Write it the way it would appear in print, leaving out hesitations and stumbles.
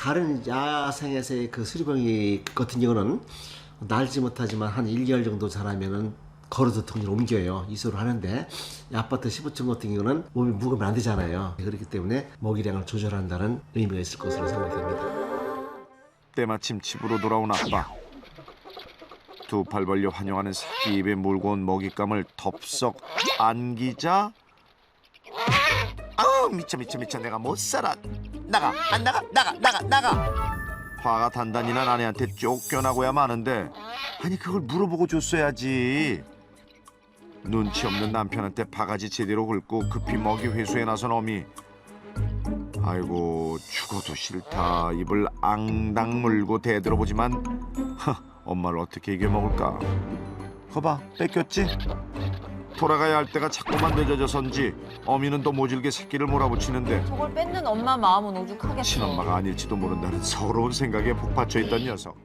다른 야생에서의 그 수리병이 같은 경우는 날지 못하지만 한 1개월 정도 자라면은 걸어서 덩이를 옮겨요. 이수를 하는데 이 아파트 15층 같은 경우는 몸이 무거우면 안 되잖아요. 그렇기 때문에 먹이량을 조절한다는 의미가 있을 것으로 생각됩니다. 때마침 집으로 돌아온 아빠. 두 팔 벌려 환영하는 새끼 입에 물고 온 먹잇감을 덥석 안기자. 아우 미쳐 내가 못 살아. 나가 안 나가. 화가 단단히 난 아내한테 쫓겨나고야 마는데 아니 그걸 물어보고 줬어야지. 눈치 없는 남편한테 바가지 제대로 긁고 급히 먹이 회수에 나선 어미. 아이고 죽어도 싫다. 입을 앙당 물고 대들어보지만 엄마를 어떻게 이겨먹을까. 거봐 뺏겼지? 돌아가야 할 때가 자꾸만 늦어져서인지 어미는 또 모질게 새끼를 몰아붙이는데 저걸 뺏는 엄마 마음은 오죽하겠어. 친엄마가 아닐지도 모른다는 서러운 생각에 북받쳐 있던 녀석.